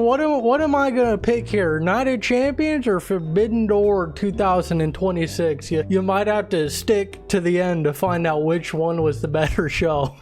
what am I gonna pick here? Night of Champions or Forbidden Door 2026? You might have to stick to the end to find out which one was the better show.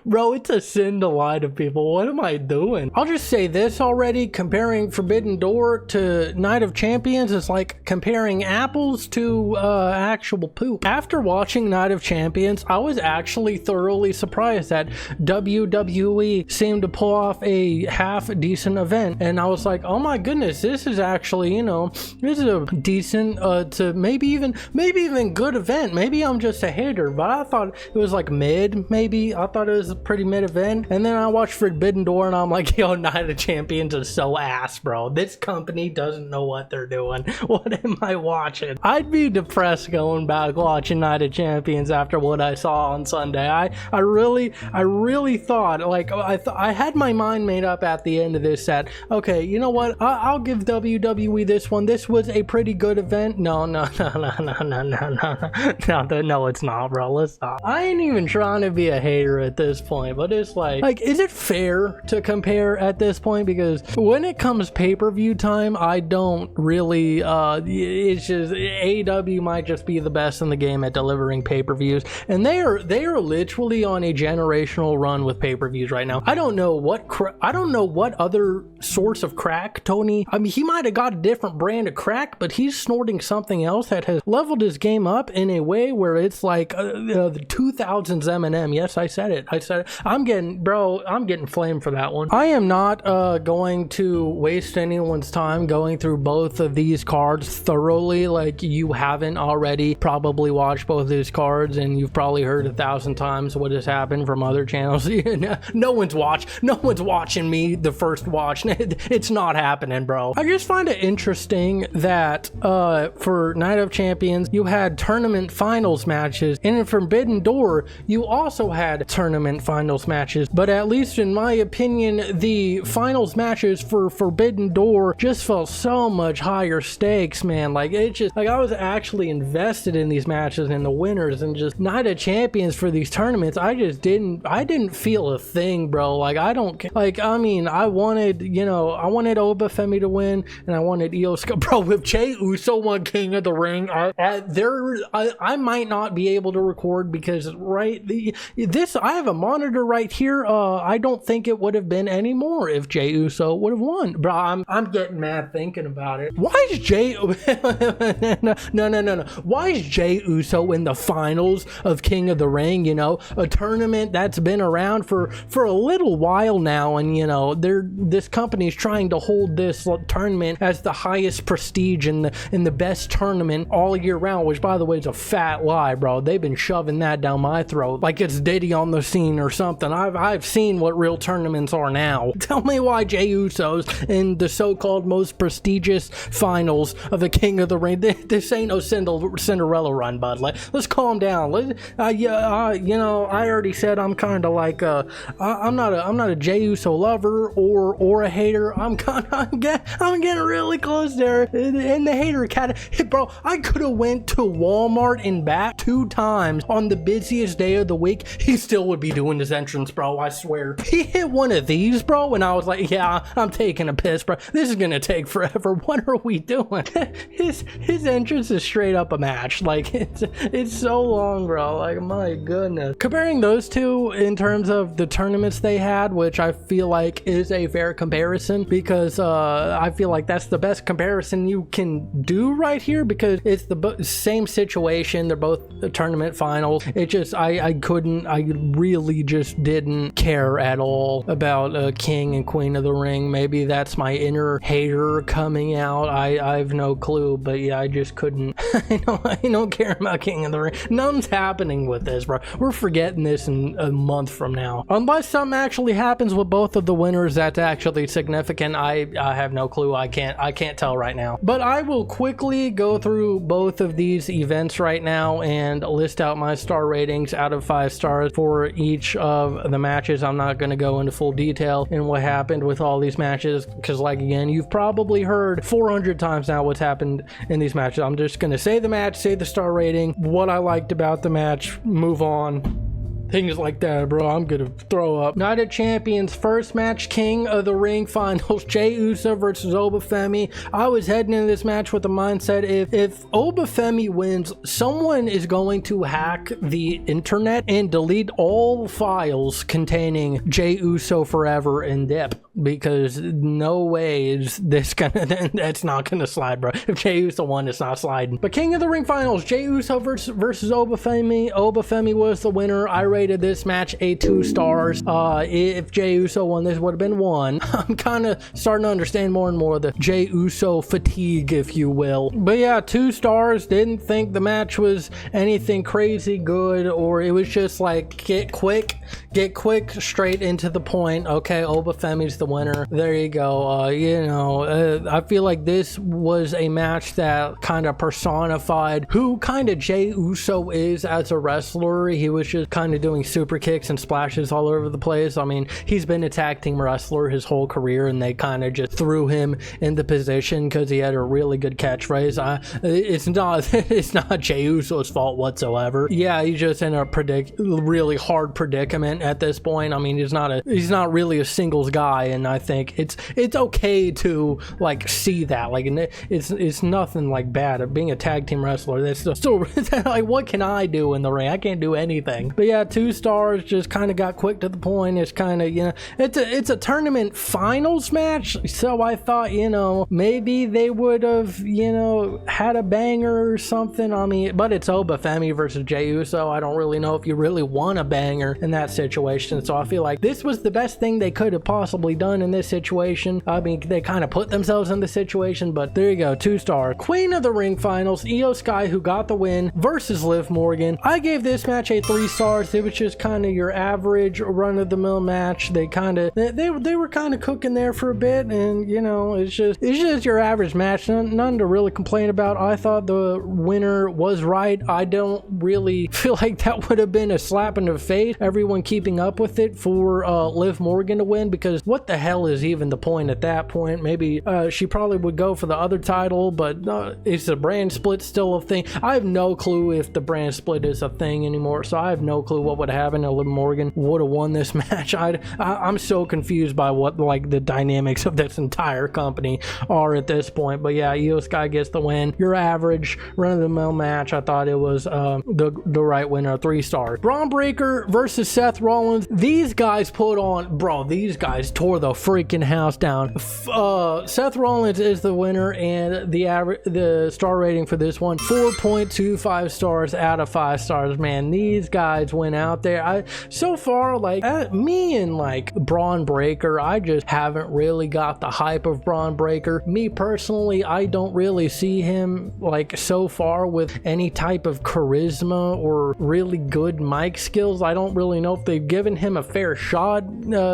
Bro, it's a sin to lie to people. What am I doing? I'll just say this already. Comparing Forbidden Door to Night of Champions is like comparing apples to actual poop. After watching Night of Champions, I was actually thoroughly surprised that WWE seemed to pull off a half-decent event. And I was like, oh my goodness, this is actually, you know, this is a decent to maybe even good event. Maybe I'm just a hater, but I thought it was like mid, maybe. I thought it was a pretty mid event, and then I watched Forbidden Door and I'm like, yo, Night of Champions is so ass, bro. This company doesn't know what they're doing. What am I watching? I'd be depressed going back watching Night of Champions after what I saw on Sunday. I really thought, like, I had my mind made up at the end of this that, okay, you know what, I'll give WWE this one. This was a pretty good event. No, it's not, bro. Let's stop. I ain't even trying to be a hater at this point, but it's like, is it fair to compare at this point? Because when it comes pay-per-view time, I don't really, it's just, AEW might just be the best in the game at delivering pay-per-views, and they are literally on a generational run with pay-per-views right now. I don't know what other source of crack Tony, I mean, he might have got a different brand of crack, but he's snorting something else that has leveled his game up in a way where it's like the 2000s Eminem. Yes, I said it. I'm getting flamed for that one. I am not going to waste anyone's time going through both of these cards thoroughly. Like, you haven't already probably watched both of these cards, and you've probably heard 1,000 times what has happened from other channels. No one's watching me the first watch. It's not happening, bro. I just find it interesting that for Night of Champions, you had tournament finals matches, and in Forbidden Door, you also had tournament finals matches. But at least in my opinion, the finals matches for Forbidden Door just felt so much higher stakes, man. Like, it just, like, I was actually invested in these matches and the winners, and just Night of Champions for these tournaments, I didn't feel a thing, bro. Like, I wanted Obafemi to win, and I wanted Io Sky, bro. With Jey Uso won King of the Ring, I might not be able to record because I have a monitor right here. I don't think it would have been any more if Jey Uso would have won, bro. I'm getting mad thinking about it. Why is Jey no why is Jey Uso in the finals of King of the Ring? You know, a tournament that's been around for a little while now, and you know, this company's trying to hold this tournament as the highest prestige in the best tournament all year round, which, by the way, is a fat lie, bro. They've been shoving that down my throat like it's Diddy on the scene or something. I've seen what real tournaments are now. Tell me why Jey Uso's in the so-called most prestigious finals of the King of the Ring. This ain't no Cinderella run, bud. Let's calm down. You know, I already said I'm kind of like I'm not a Jey Uso lover or a hater. I'm getting really close there in the hater category, bro. I could have went to Walmart and back 2 times on the busiest day of the week. He still would be doing his entrance, bro. I swear. He hit one of these, bro, and I was like, yeah, I'm taking a piss, bro. This is gonna take forever. What are we doing? His entrance is straight up a match. Like, it's so long, bro. Like, my goodness. Comparing those two in terms of the tournaments they had, which I feel like is a fair comparison, because I feel like that's the best comparison you can do right here, because it's the same situation. They're both the tournament finals. It just, I really just didn't care at all about King and Queen of the Ring. Maybe that's my inner hater coming out. I have no clue, but yeah, I just couldn't. I don't care about King of the Ring. Nothing's happening with this, bro. We're forgetting this in a month from now, unless something actually happens with both of the winners that's actually significant. I have no clue. I can't tell right now, but I will quickly go through both of these events right now and list out my star ratings out of 5 stars for each of the matches. I'm not going to go into full detail in what happened with all these matches, because, like, again, you've probably heard 400 times now what's happened in these matches. I'm just going to say the match, say the star rating, what I liked about the match, move on. things like that, bro, I'm gonna throw up. Night of Champions first match, King of the Ring finals, Jey Uso versus Obafemi. I was heading into this match with the mindset, if Obafemi wins, someone is going to hack the internet and delete all files containing Jey Uso forever and dip, because no way is this gonna, that's not gonna slide, bro. If Jey Uso won, it's not sliding. But King of the Ring finals, Jey Uso versus Obafemi. Obafemi was the winner. I rated this match a 2 stars. If Jey Uso won, this would have been 1. I'm kind of starting to understand more and more of the Jey Uso fatigue, if you will. But yeah, 2 stars. Didn't think the match was anything crazy good, or it was just like get quick, straight into the point. Okay, Obafemi's the winner. There you go. You know, I feel like this was a match that kind of personified who kind of Jey Uso is as a wrestler. He was just kind of doing super kicks and splashes all over the place. I mean, he's been a tag team wrestler his whole career, and they kind of just threw him in the position because he had a really good catchphrase. It's not Jey Uso's fault whatsoever. Yeah, he's just in a really hard predicament at this point. I mean, he's not really a singles guy, and I think it's okay to like see that. Like, it's nothing like bad at being a tag team wrestler. That's still like, what can I do in the ring? I can't do anything. But yeah, 2 stars. Just kind of got quick to the point. It's kind of, you know, it's a tournament finals match, so I thought, you know, maybe they would have, you know, had a banger or something. I mean, but it's Obafemi versus Jey Uso. I don't really know if you really want a banger in that situation, so I feel like this was the best thing they could have possibly done in this situation. I mean, they kind of put themselves in the situation, but there you go, 2 stars. Queen of the Ring finals, Io Sky, who got the win, versus Liv Morgan. I gave this match a 3 stars. It was just kind of your average run-of-the-mill match. They were kind of cooking there for a bit, and you know, it's just your average match. None to really complain about. I thought the winner was right. I don't really feel like that would have been a slap in the face, everyone keeping up with it, for Liv Morgan to win, because what the hell is even the point at that point? Maybe she probably would go for the other title, but is the brand split still a thing? I have no clue if the brand split is a thing anymore, so I have no clue what would happen if Liv Morgan would have won this match. I'm so confused by what like the dynamics of this entire company are at this point. But yeah, Io Sky gets the win. Your average run-of-the-mill match. I thought it was the right winner, 3 stars. Braun Breaker versus Seth Rollins. These guys put on, bro, these guys tore the freaking house down. Seth Rollins is the winner, and the star rating for this one, 4.25 stars out of 5 stars. Man, these guys went out there. So far, like, me and like Braun Breaker, I just haven't really got the hype of Braun Breaker. Me personally, I don't really see him like so far with any type of charisma or really good mic skills. I don't really know if they've given him a fair shot,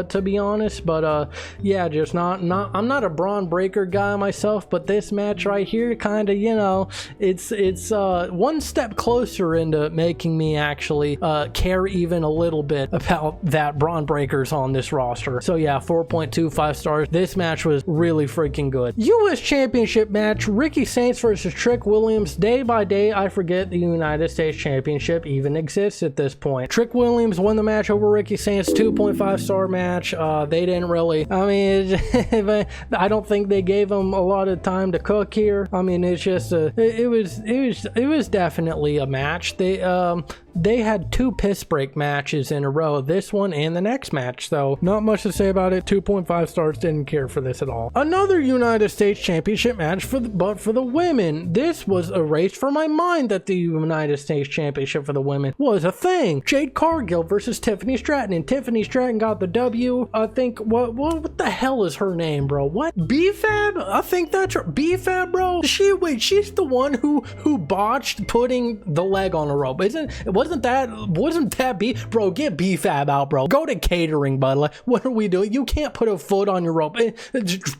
to be honest. But yeah, just not. I'm not a Braun Breaker guy myself, but this match right here, kind of, you know, it's one step closer into making me actually care even a little bit about that Braun Breaker's on this roster. So yeah, 4.25 stars. This match was really freaking good. U.S. Championship match, Ricky Saints versus Trick Williams. Day by day, I forget the United States Championship even exists at this point. Trick Williams won the match over Ricky Saints, 2.5 star match. They didn't really, I mean, I don't think they gave him a lot of time to cook here. I mean, it's just it was definitely a match. They had 2 piss break matches in a row, this one and the next match, so not much to say about it. 2.5 stars, didn't care for this at all. Another United States Championship match for the women. This was erased from my mind that the United States Championship for the women was a thing. Jade Cargill versus Tiffany Stratton, and Tiffany Stratton got the W. I think, what the hell is her name, bro? What? B-Fab? I think that's her. B-Fab, bro? She's the one who botched putting the leg on a rope. Wasn't that B? Bro, get B-Fab out, bro. Go to catering, bud. Like, what are we doing? You can't put a foot on your rope.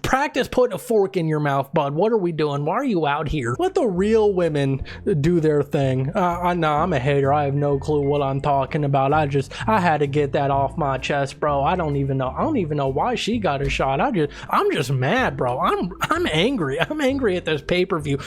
Practice putting a fork in your mouth, bud. What are we doing? Why are you out here? Let the real women do their thing. I'm a hater. I have no clue what I'm talking about. I had to get that off my chest, bro. I don't even know why she got a shot. I'm just mad, bro. I'm angry. I'm angry at this pay-per-view.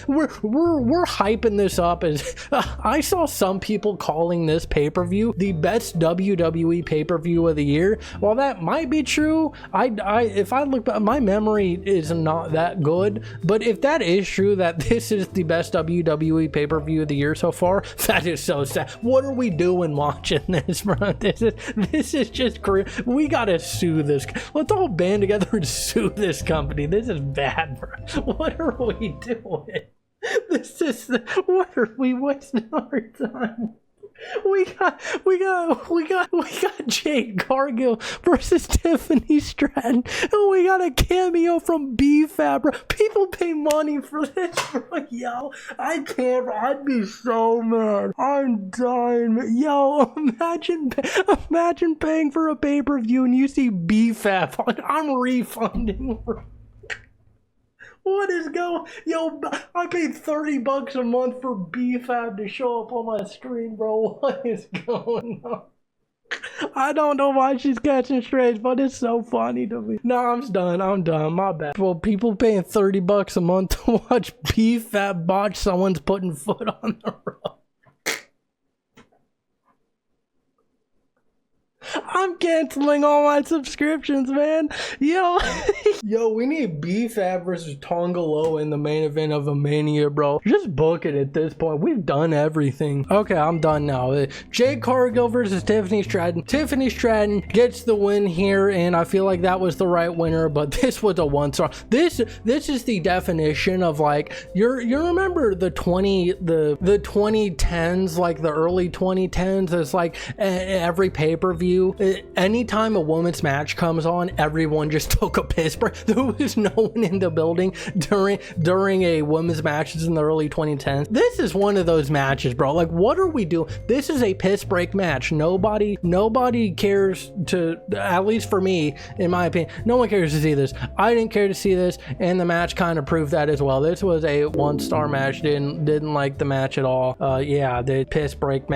We're hyping this up as I saw some people calling this pay-per-view the best WWE pay-per-view of the year. While that might be true, if I look back, my memory is not that good, but if that is true, that this is the best WWE pay-per-view of the year so far, that is so sad. What are we doing watching this, bro? This is just crazy. We gotta sue this. Let's all band together and sue this company. This is bad, bro. What are we doing? This is what are we wasting our time? We got Jade Cargill versus Tiffany Stratton, and we got a cameo from BFAB, bro. People pay money for this, bro. Yo, I can't. I'd be so mad. I'm dying. Yo, imagine paying for a pay-per-view and you see BFAB. I'm refunding, bro. What is going? Yo, I paid $30 a month for BFAB to show up on my screen, bro. What is going on? I don't know why she's catching strays, but it's so funny to me. No, I'm done. My bad. Well, people paying $30 a month to watch BFAB botch someone's putting foot on the road. I'm canceling all my subscriptions, man. Yo, we need BFAB versus Tonga Loa in the main event of a Mania, bro. Just book it at this point. We've done everything. Okay, I'm done now. Jade Cargill versus Tiffany Stratton. Tiffany Stratton gets the win here, and I feel like that was the right winner, but this was a 1-star. This is the definition of, like, you remember the 2010s, like the early 2010s. It's like every pay-per-view, anytime a women's match comes on, everyone just took a piss break. There was no one in the building during a women's matches in the early 2010s. This is one of those matches, bro. Like, what are we doing? This is a piss break match. Nobody cares to, at least for me, in my opinion, no one cares to see this. I didn't care to see this, and the match kind of proved that as well. This was a 1-star match. Didn't like the match at all. Yeah, the piss break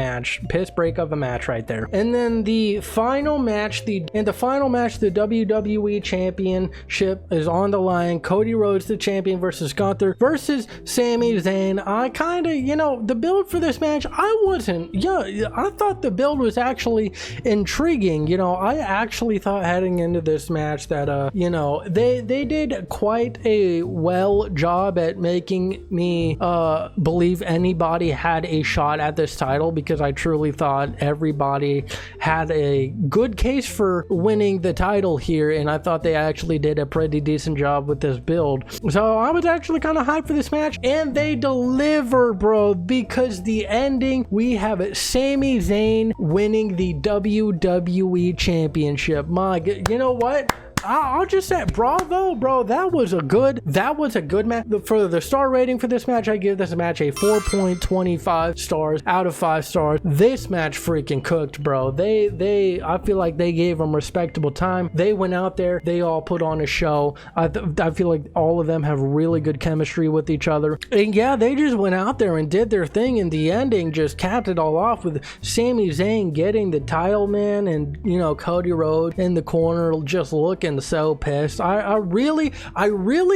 of a match right there. And then the final match, the WWE Championship is on the line. Cody Rhodes, the champion, versus Gunther versus Sami Zayn. I kind of, the build for this match, I thought the build was actually intriguing. I actually thought heading into this match that, they did quite a well job at making me believe anybody had a shot at this title, because I truly thought everybody had a good case for winning the title here, and I thought they actually did a pretty decent job with this build. So I was actually kind of hyped for this match, and they delivered, bro, because the ending, we have Sami Zayn winning the WWE Championship. You know what? I'll just say bravo, bro. That was a good match. For the star rating for this match, I give this match a 4.25 stars out of 5 stars. This match freaking cooked, bro. I feel like they gave them respectable time. They went out there, they all put on a show. I feel like all of them have really good chemistry with each other. And yeah, they just went out there and did their thing, and the ending just capped it all off with Sami Zayn getting the title, man, and Cody Rhodes in the corner just looking so pissed. I really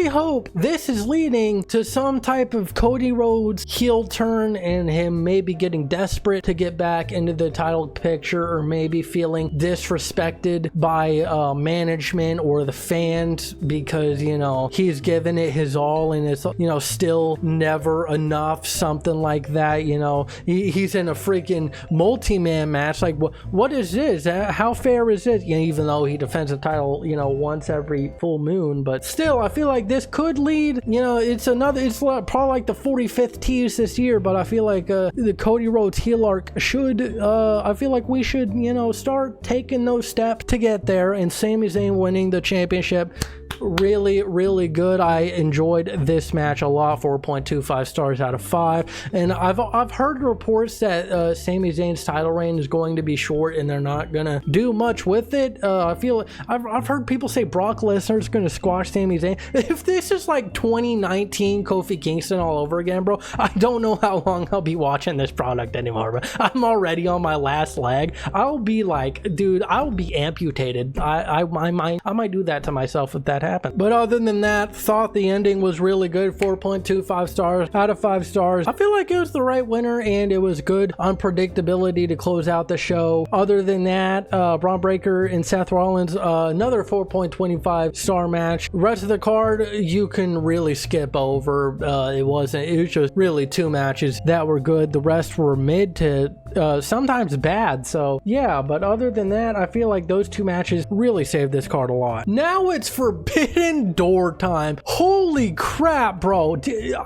hope this is leading to some type of Cody Rhodes heel turn and him maybe getting desperate to get back into the title picture, or maybe feeling disrespected by management or the fans because he's given it his all and it's still never enough, something like that. He's in a freaking multi-man match. Like, what is this? How fair is this? Even though he defends the title once every full moon, but still, I feel like this could lead, it's probably like the 45th tease this year, but I feel like the Cody Rhodes heel arc should, I feel like we should, start taking those steps to get there, and Sami Zayn winning the championship, really good. I enjoyed this match a lot. 4.25 stars out of 5. And I've heard reports that Sami Zayn's title reign is going to be short and they're not gonna do much with it. I feel I've heard people say Brock Lesnar's gonna squash Sami Zayn. If this is like 2019 Kofi Kingston all over again, bro, I don't know how long I'll be watching this product anymore, bro. I'm already on my last leg. I'll be like, dude, I'll be amputated. I might do that to myself if that happens. happened. But other than that, thought the ending was really good. 4.25 stars out of 5 stars. I feel like it was the right winner, and it was good unpredictability to close out the show. Other than that, Braun Breaker and Seth Rollins, another 4.25 star match. Rest of the card you can really skip over. It was just really 2 matches that were good. The rest were mid to sometimes bad. So yeah, but other than that, I feel like those 2 matches really saved this card a lot. Now it's Forbidden Door time. Holy crap, bro.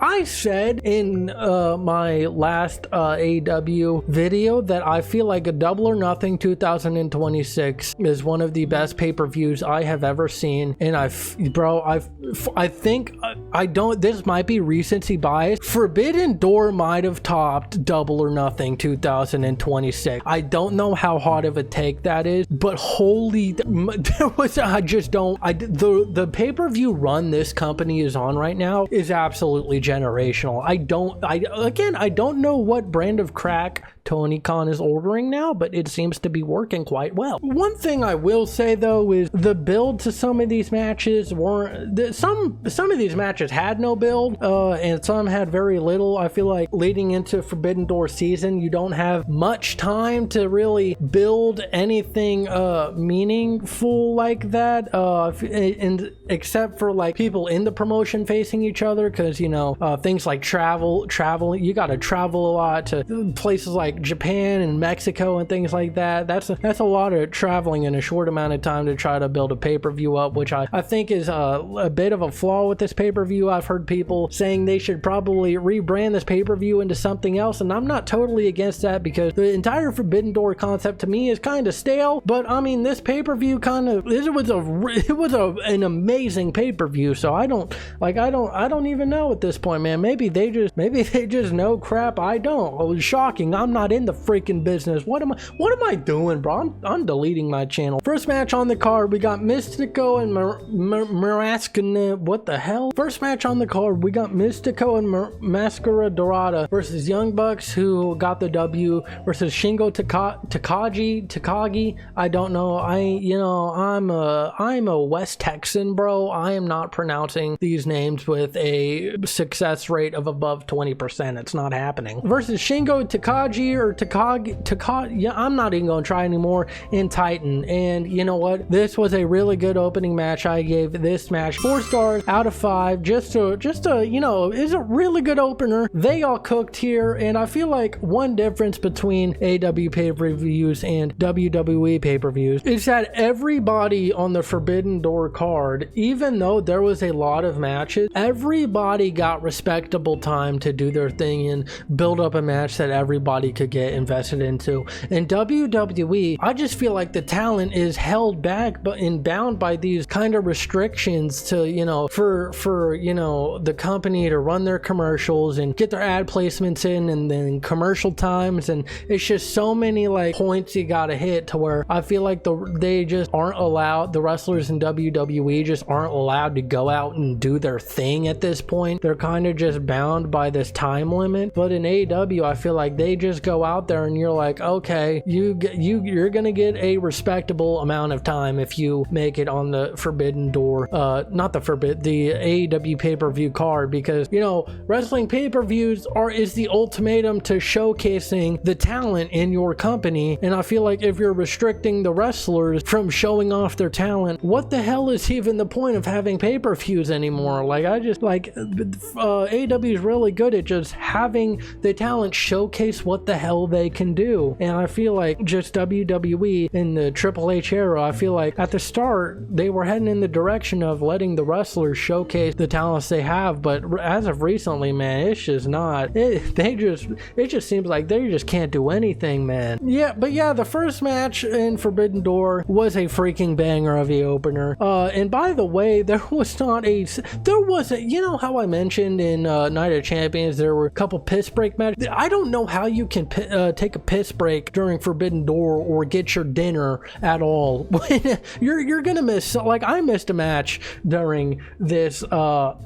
I said in my last AEW video that I feel like a Double or Nothing 2026 is one of the best pay-per-views I have ever seen. And I think I don't, this might be recency bias. Forbidden Door might have topped Double or Nothing 2026. I don't know how hard of a take that is, but holy, there was, I just don't, the pay-per-view run this company is on right now is absolutely generational. I don't know what brand of crack Tony Khan is ordering now, but it seems to be working quite well. One thing I will say though is the build to some of these matches weren't, some of these matches had no build, and some had very little. I feel like leading into Forbidden Door season, you don't have much time to really build anything meaningful like that, and except for like people in the promotion facing each other, because you know, things like travel, you got to travel a lot to places like Japan and Mexico and things like that. That's a lot of traveling in a short amount of time to try to build a pay-per-view up, which I think is a bit of a flaw with this pay-per-view. I've heard people saying they should probably rebrand this pay-per-view into something else, and I'm not totally against that, because the entire Forbidden Door concept to me is kind of stale. But I mean, this pay-per-view it was an amazing pay-per-view. So I don't even know at this point, man. Maybe they just know crap I don't. It was shocking. I'm not in the freaking business. What am I doing, bro? I'm deleting my channel. First match on the card, we got Mystico and Maraskina. What the hell? First match on the card, we got Mystico and Mascara Dorada versus Young Bucks, who got the W, versus Shingo Takagi. I don't know. I'm a West Texan, bro. I am not pronouncing these names with a success rate of above 20%. It's not happening. Versus Shingo Takagi or Takagi. Yeah, I'm not even going to try anymore, in Titan. And you know what? This was a really good opening match. I gave this match 4 stars out of 5. Just to you know, is a really good opener. They all cooked here, and I feel like one difference between AEW pay-per-views and WWE pay-per-views is that everybody on the Forbidden Door card, even though there was a lot of matches, everybody got respectable time to do their thing and build up a match that everybody could get invested into. In WWE, I just feel like the talent is held back and bound by these kind of restrictions to, you know, for you know, the company to run their commercials and get their ad placements in, and then commercial times, and it's just so many like points you gotta hit to where I feel like they just aren't allowed, the wrestlers in WWE just aren't allowed to go out and do their thing at this point. They're kind of just bound by this time limit. But in AEW, I feel like they just go out there and you're like, okay, you're gonna get a respectable amount of time if you make it on the Forbidden Door, the AEW pay-per-view card, because you know, wrestling pay-per-views is the ultimatum to showcasing the talent in your company. And I feel like if you're restricting the wrestlers from showing off their talent, what the hell is even the point of having pay-per-views anymore? Like, I just like AEW is really good at just having the talent showcase what the hell they can do. And I feel like just WWE in the Triple H era, I feel like at the start they were heading in the direction of letting the wrestlers showcase the talents they have, but as of recently, man, it's just not. It just seems like they just can't do anything, man. Yeah, but yeah, the first match in Forbidden Door was a freaking banger of the opener. And by the way, there was you know how I mentioned in Night of Champions there were a couple piss break matches? I don't know how you can freaking take a piss break during Forbidden Door or get your dinner at all. You're gonna miss, like I missed a match during this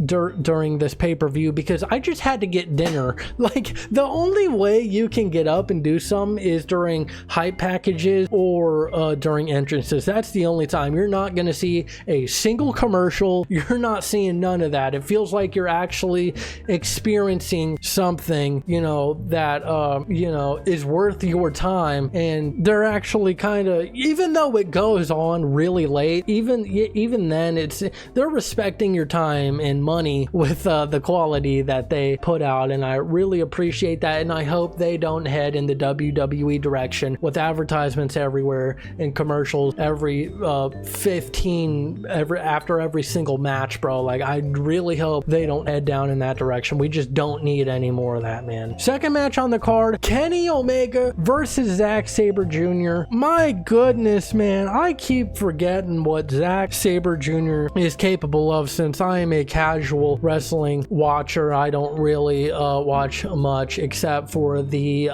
during this pay-per-view because I just had to get dinner. Like the only way you can get up and do something is during hype packages or during entrances. That's the only time. You're not gonna see a single commercial. You're not seeing none of that. It feels like you're actually experiencing something, you know, that you know, is worth your time. And they're actually kind of, even though it goes on really late, even then they're respecting your time and money with the quality that they put out, and I really appreciate that. And I hope they don't head in the WWE direction with advertisements everywhere and commercials every 15 after every single match, bro. Like I really hope they don't head down in that direction. We just don't need any more of that, man. Second match on the card, Kenny Omega versus Zack Sabre Jr. My goodness, man, I keep forgetting what Zack Sabre Jr. is capable of. Since I am a casual wrestling watcher, I don't really watch much except for the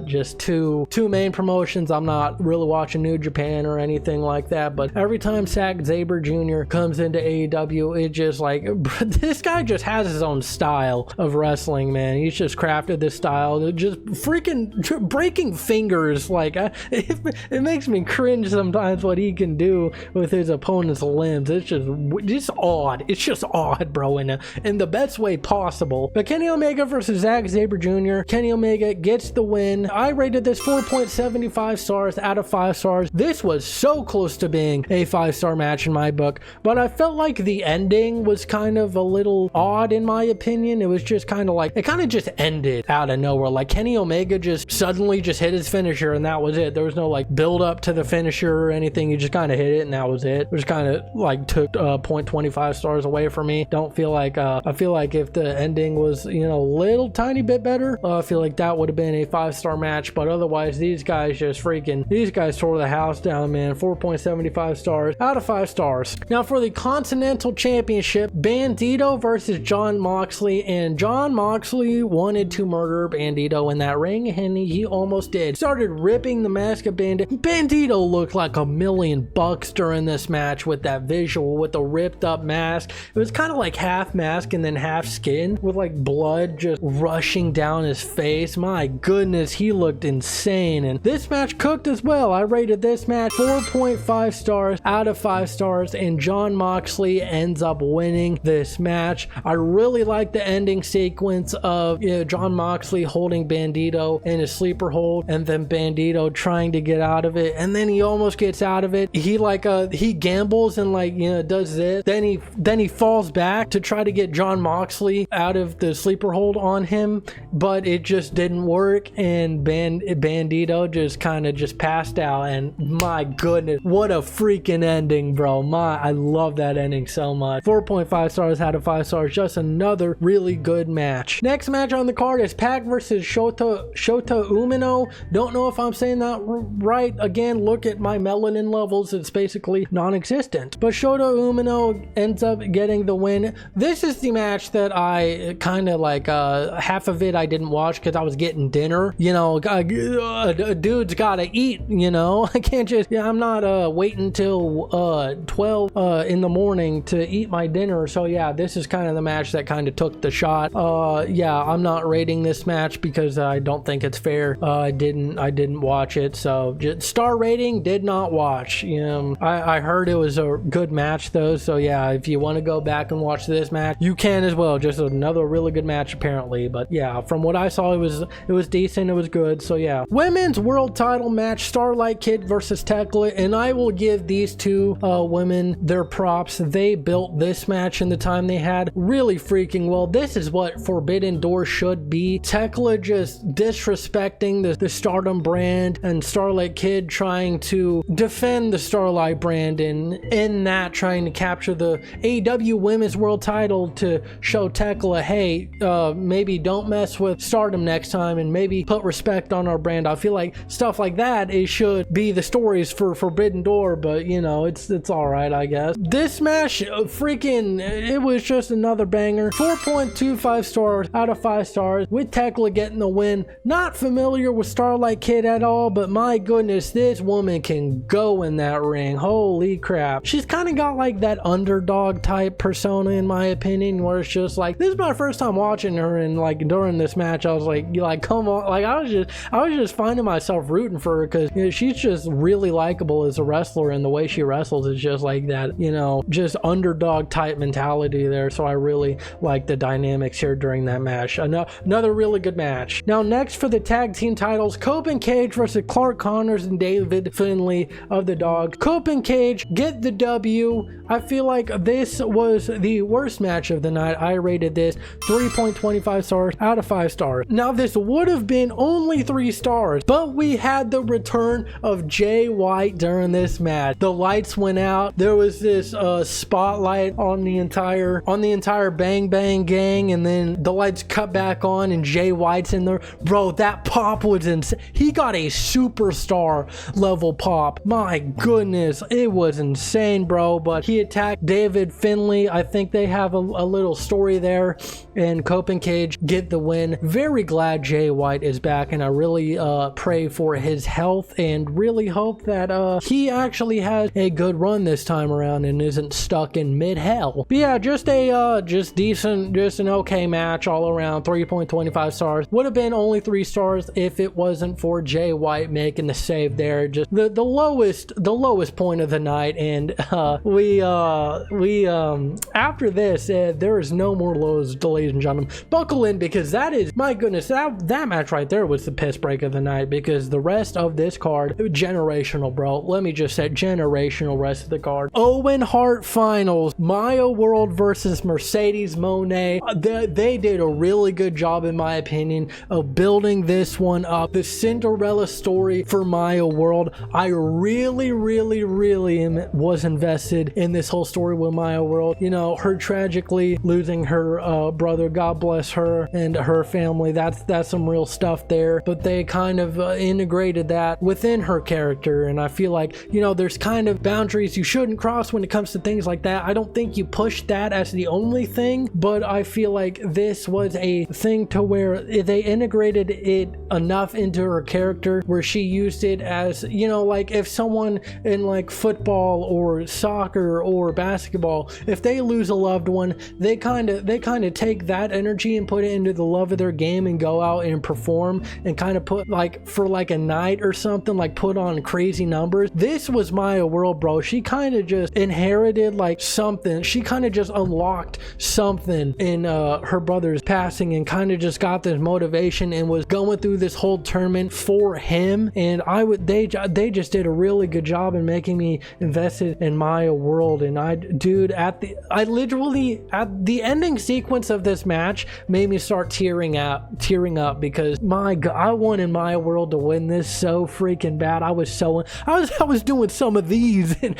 just two main promotions. I'm not really watching New Japan or anything like that, but every time Zack Sabre Jr. comes into AEW, it just like, this guy just has his own style of wrestling, man. He's just crafted this style, just freaking breaking fingers. Like it makes me cringe sometimes what he can do with his opponent's limbs. It's just odd. It's just odd, bro, in the best way possible. But Kenny Omega versus Zack Sabre Jr. Kenny Omega gets the win. I rated this 4.75 stars out of 5 stars. This was so close to being a 5-star match in my book, but I felt like the ending was kind of a little odd in my opinion. It was just kind of like, it kind of just ended out of nowhere. Like Kenny Omega just suddenly just hit his finisher and that was it. There was no like build up to the finisher or anything. He just kind of hit it and that was it. It was kind of like took 0.25 stars away from me. Don't feel like I feel like if the ending was, you know, a little tiny bit better, I feel like that would have been a 5-star match. But otherwise, these guys tore the house down, man. 4.75 stars out of 5 stars. Now for the Continental Championship, Bandito versus Jon Moxley, and Jon Moxley wanted to murder Bandito in that ring, and he almost did. Started ripping the mask of Bandito. Bandito looked like $1,000,000 during this match with that visual, with the ripped up mask. It was kind of like half mask and then half skin, with like blood just rushing down his face. My goodness, he looked insane. And this match cooked as well. I rated this match 4.5 stars out of 5 stars, and Jon Moxley ends up winning this match. I really like the ending sequence of, you know, Jon Moxley holding Bandito in a sleeper hold and then Bandito trying to get out of it, and then he almost gets out of it. He like he gambles and like, you know, does this, then he falls back to try to get Jon Moxley out of the sleeper hold on him, but it just didn't work, and Bandito just kind of just passed out. And my goodness, what a freaking ending, bro. I love that ending so much. 4.5 stars out of 5 stars. Just another really good match. Next match on the card is Pac versus Shota Umino. Don't know if I'm saying that right. Again, look at my melanin levels. It's basically non-existent. But Shota Umino ends up getting the win. This is the match that I kind of like, half of it I didn't watch because I was getting dinner. You know, a dude's gotta eat, you know. I can't just, I'm not waiting till 12 in the morning to eat my dinner. So yeah, this is kind of the match that kind of took the shot. Yeah, I'm not rating this match because I don't think it's fair. I didn't watch it, so just star rating, did not watch. You know, I heard it was a good match though, so yeah, if you want to go back and watch this match, you can as well. Just another really good match apparently. But yeah, from what I saw, it was decent, it was good. So yeah, women's world title match, Starlight Kid versus Tekla, and I will give these two women their props. They built this match in the time they had really freaking well. This is what Forbidden Door should be. Tekla just disrespecting the Stardom brand, and Starlight Kid trying to defend the Starlight brand, and in that trying to capture the AEW Women's World title to show Tekla, hey, maybe don't mess with Stardom next time and maybe put respect on our brand. I feel like stuff like that, it should be the stories for Forbidden Door, but you know, it's all right, I guess. This match, freaking, it was just another banger. 4.25 stars out of 5 stars with Tekla getting the win. Not familiar with Starlight Kid at all, but my goodness, this woman can go in that ring. Holy crap. She's kind of got like that underdog type persona in my opinion, where it's just like, this is my first time watching her, and like during this match I was like come on, like I was just finding myself rooting for her, because you know, she's just really likable as a wrestler, and the way she wrestles is just like that, you know, just underdog type mentality there. So I really like the dynamics here during that match. Another really good match. Now next for the tag team titles, Cope and Cage versus Clark Connors and David Finlay of the Dogs. Cope and Cage get the W. I feel like this was the worst match of the night. I rated this 3.25 stars out of 5 stars. Now this would have been only 3 stars, but we had the return of Jay White during this match. The lights went out. There was this spotlight on the entire Bang Bang gang, and then the lights cut back on and Jay White's in there. Bro, that pop was insane. He got a superstar level pop. My goodness, it was insane, bro. But he attacked David Finlay. I think they have a little story there, and Cope and Cage get the win. Very glad Jay White is back, and I really pray for his health and really hope that he actually has a good run this time around and isn't stuck in mid-hell. But yeah, just an okay match all around. 3.25 stars. Would have been only 3 stars if it wasn't for Jay White making the save there. Just the lowest point of the night, and we after this there is no more lows, ladies and gentlemen. Buckle in, because that is, my goodness, that match right there was the piss break of the night, because the rest of this card, generational, bro. Let me just say, generational rest of the card. Owen Hart finals, Maya World versus Mercedes Moné. They did a really good job, in my opinion, of building this one up. The Cinderella story for Maya World. I really was invested in this whole story with Maya World. You know, her tragically losing her brother, God bless her, and her family. That's some real stuff there. But they kind of integrated that within her character, and I feel like, you know, there's kind of boundaries you shouldn't cross when it comes to things like that. I don't think you push that as the only thing, but I feel like this was a thing to where they integrated it enough into her character where she used it as, you know, like if someone in like football or soccer or basketball, if they lose a loved one, they kind of take that energy and put it into the love of their game and go out and perform and kind of put, like, for like a night or something, like put on crazy numbers. This was Maya World, bro. She kind of just inherited like something. She kind of just unlocked something in her brother's passing, and kind of just got this motivation and was going through this whole tournament for him. And they just did a really good job in making me invested in Maya World. And literally at the ending sequence of this match made me start tearing up, because my God, I wanted Maya World to win this so freaking bad. I was doing some of these and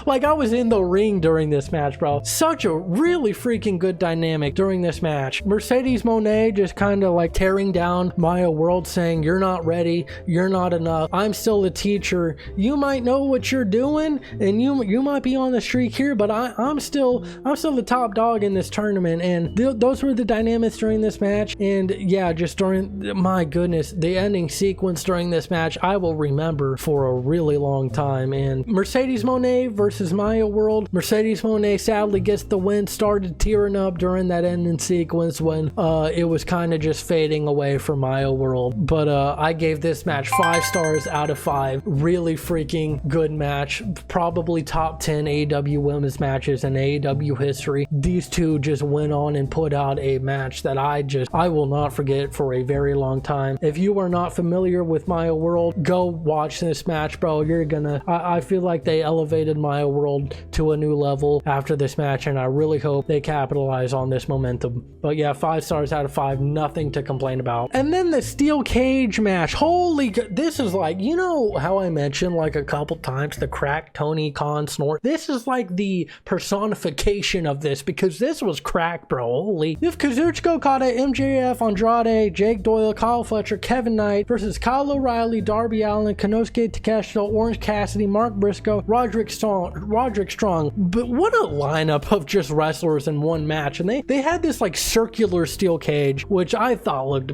like I was in the ring during this match, bro. Such a really freaking good dynamic during this match. Mercedes Moné just kind of like tearing down Maya World, saying, "You're not ready, you're not enough, I'm still a teacher, you might know what you're doing and you might be on the streak here, but I'm still the top dog in this tournament." And those were the dynamics during this match. And yeah, just during, my goodness, the ending sequence during this match I will remember for a really long time. And Mercedes Moné versus Maya World. Mercedes Moné sadly gets the win. Started tearing up during that ending sequence when it was kind of just fading away from Maya World. But I gave this match 5 stars out of 5. Really freaking good match. Probably top 10 AEW women's matches in AEW history. These two just went on and put out a match that I will not forget for a very long time. If you are not familiar with Maya World, go watch this match, bro. You're gonna, I feel like they elevated Maya World to a new level after this match, and I really hope they capitalize on this momentum. But yeah, 5 stars out of 5, nothing to complain about. And then the steel cage match. Holy God, this is like, you know how I mentioned like a couple times the crack Tony Khan snort? This is like the personification of this, because this was crack, bro. Holy. If Kazuchika Okada, MJF, Andrade, Jake Doyle, Kyle Fletcher, Kevin Knight versus Kyle O'Reilly, Darby Allin, Konosuke Takeshita, Orange Cassidy, Mark Briscoe, Roderick Strong. But what a lineup of just wrestlers in one match. And they had this like circular steel cage, which I thought looked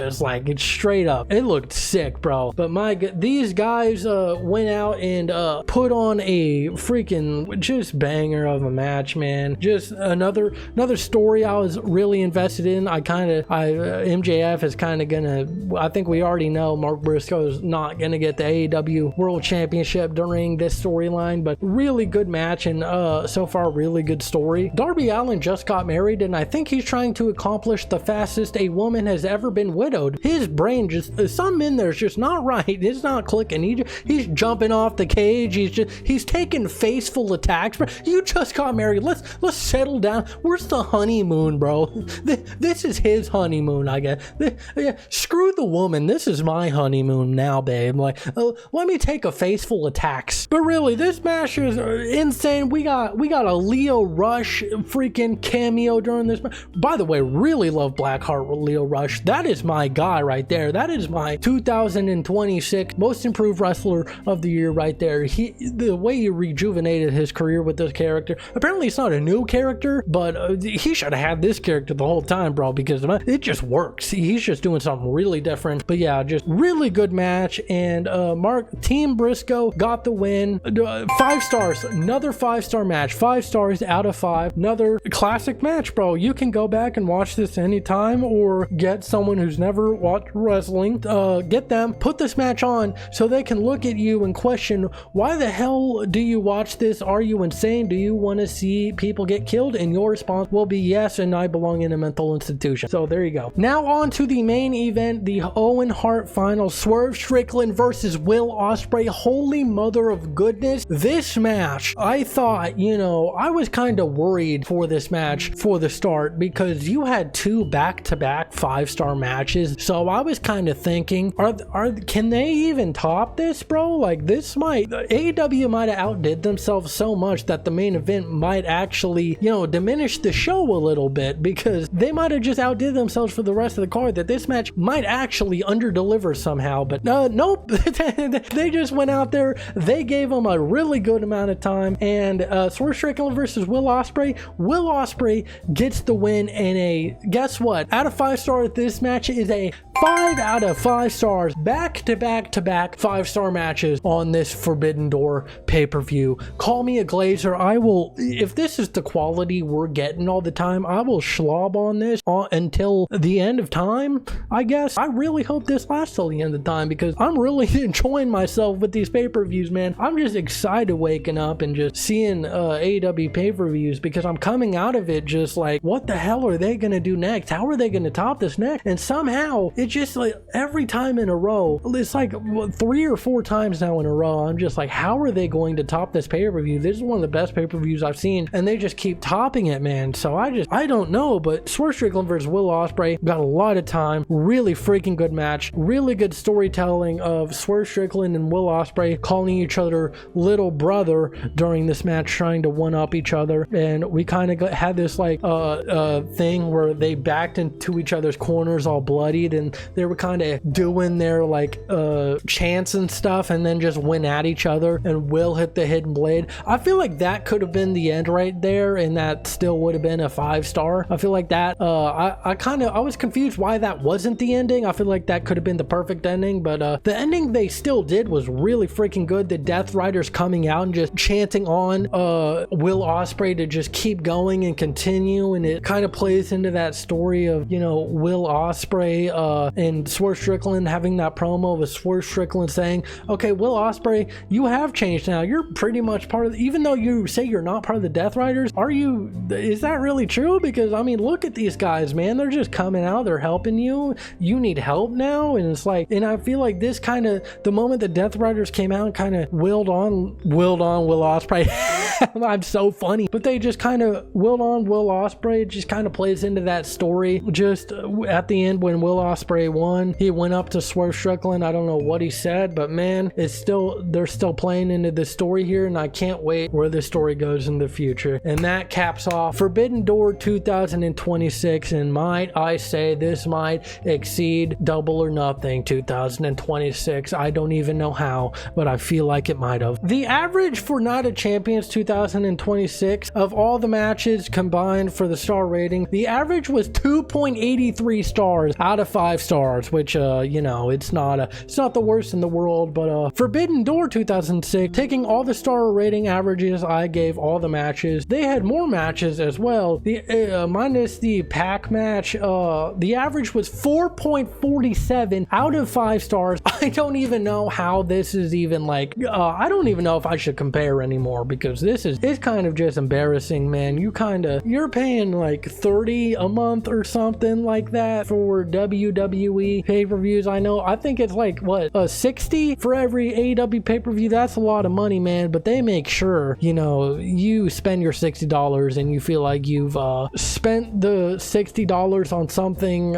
just like, it's straight up. It looked sick, bro. But my God, these guys went out and put on a freaking just banger of a match, man. Just another story I was really invested in. MJF is kind of gonna, I think we already know Mark Briscoe's not gonna get the AEW World Championship during this storyline, but really good match, and so far really good story. Darby Allin just got married, and I think he's trying to accomplish the fastest a woman has ever been widowed. His brain just, something in there's just not right. It's not clicking. He's jumping off the cage. He's taking faceful attacks. Bro, you just got married. Let's settle down. Where's the honeymoon, bro? This is his honeymoon, I guess. Yeah, screw the woman. This is my honeymoon now, babe. Like, let me take a faceful attacks. But really, this match is insane. We got a Leo Rush freaking cameo during this match. By the way, really love Blackheart with Leo Rush. That is my guy right there. That is my 2026 most improved wrestler of the year right there. The way he rejuvenated his career with this character. Apparently it's not a new character, but he should have had this character the whole time, bro, because it just works. He's just doing something really different. But yeah, just really good match, and Team Briscoe got the win. 5 stars. Another 5-star match. 5 stars out of 5. Another classic match, bro. You can go back and watch this anytime, or get someone who's never watched wrestling, get them, put this match on so they can look at you and question, why the hell do you watch this? Are you insane? Do you want to see people get killed? And your response will be yes, and I belong in a mental institution. So there you go. Now on to the main event, the Owen Hart final. Swerve Strickland versus Will Ospreay. Holy mother of goodness. This match, I thought, I was kind of worried for this match for the start, because you had 2 back-to-back 5-star matches. So I was kind of thinking, can they even top this, bro? Like, this AEW might have outdid themselves so much that the main event might actually, diminish the show a little bit, because they might have just outdid themselves for the rest of the card, that this match might actually underdeliver somehow. But nope. They just went out there, they gave them a really good amount of time, and Swerve Strickland versus Will Ospreay. Will Ospreay gets the win, and guess what? Out of 5 stars, this match is a 5 out of 5 stars. Back-to-back 5-star matches on this Forbidden Door pay-per-view. Call me a glazer. I will, if this is the quality we're getting all the time, I will schlob on this until the end of time, I guess. I really hope this lasts till the end of time, because I'm really enjoying myself with these pay-per-views, man. I'm just excited waking up and just seeing AEW pay-per-views, because I'm coming out of it just like, what the hell are they gonna do next? How are they gonna top this next? And somehow it's just like every time in a row, it's like 3 or 4 times now in a row, I'm just like, how are they going to top this pay-per-view? This is one of the best pay-per-views I've seen, and they just keep topping it, man. So I don't know, but Swerve Strickland versus Will Ospreay got a lot of time. Really freaking good match. Really good storytelling of Swerve Strickland and Will Ospreay calling each other little brother during this match, trying to one-up each other. And we kind of had this like thing where they backed into each other's corners all bloodied, and they were kind of doing their like chants and stuff, and then just went at each other, and Will hit the hidden blade. I feel like that could have been the end right there, and that still would have been a 5-star. I feel like that I was confused why that wasn't the ending. I feel like that could have been the perfect ending, but the ending they still did was really freaking good. The Death Riders coming out and just chanting on Will Ospreay to just keep going and continue, and it kind of plays into that story of, Will Ospreay and Swerve Strickland having that promo with Swerve Strickland saying, okay, Will Ospreay, you have changed now. You're pretty much part of, even though you say you're not part of the Death Riders, is that really true? Because I mean, look at these guys, man. They're just coming out, they're helping you. You need help now. And it's like, and I feel like this kind of, the moment the Death Riders came out and kind of willed on Will Ospreay. I'm so funny, but they just kind of willed on Will Ospreay. It just kind of plays into that story. Just at the end, when Will Ospreay won, he went up to Swerve Strickland. I don't know what he said, but man, they're still playing into the story here, and I can't wait where this story goes in the future. And that caps off Forbidden Door 2026, and might I say, this might exceed Double or Nothing 2026. I don't even know how, but I feel like it might have. The average for Night of Champions 2026 of all the matches combined for the star rating, the average was 2.83 stars out out of 5 stars, which you know, it's not the worst in the world. But Forbidden Door 2006, taking all the star rating averages I gave all the matches, they had more matches as well. The minus the pack match, the average was 4.47 out of 5 stars. I don't even know how this is even like, I don't even know if I should compare anymore, because it's kind of just embarrassing, man. You're paying like $30 a month or something like that for WWE pay-per-views. I think it's like what, $60 for every AEW pay-per-view. That's a lot of money, man, but they make sure, you know, you spend your $60 and you feel like you've spent the $60 on something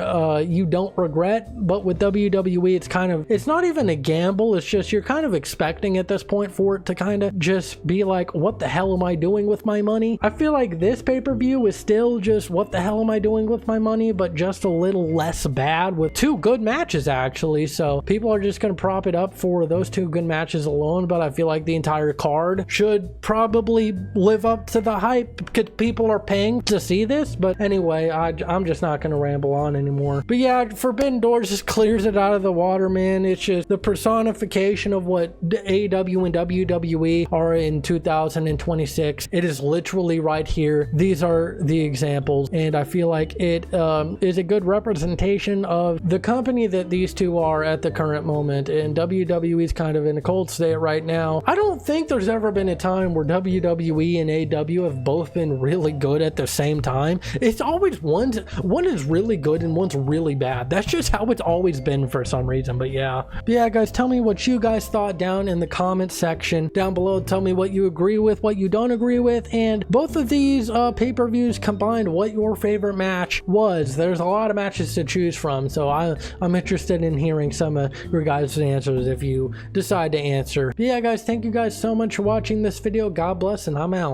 you don't regret. But with WWE, it's not even a gamble. It's just you're kind of expecting at this point for it to kind of just be like, what the hell am I doing with my money? I feel like this pay-per-view is still just what the hell am I doing with my money, but just a little less bad with 2 good matches actually. So people are just going to prop it up for those 2 good matches alone, but I feel like the entire card should probably live up to the hype because people are paying to see this. But anyway, I'm just not going to ramble on anymore. But yeah, Forbidden Door just clears it out of the water, man. It's just the personification of what AEW and WWE are in 2026. It is literally right here. These are the examples, and I feel like it is a good representation of the company that these two are at the current moment. And WWE is kind of in a cold state right now. I don't think there's ever been a time where WWE and AEW have both been really good at the same time. It's always one is really good and one's really bad. That's just how it's always been for some reason. But yeah, guys, tell me what you guys thought down in the comment section down below. Tell me what you agree with, what you don't agree with, and both of these pay-per-views combined, what your favorite match was. There's a lot of matches to choose from, so I'm interested in hearing some of your guys' answers if you decide to answer. But yeah, guys, thank you guys so much for watching this video. God bless, and I'm out.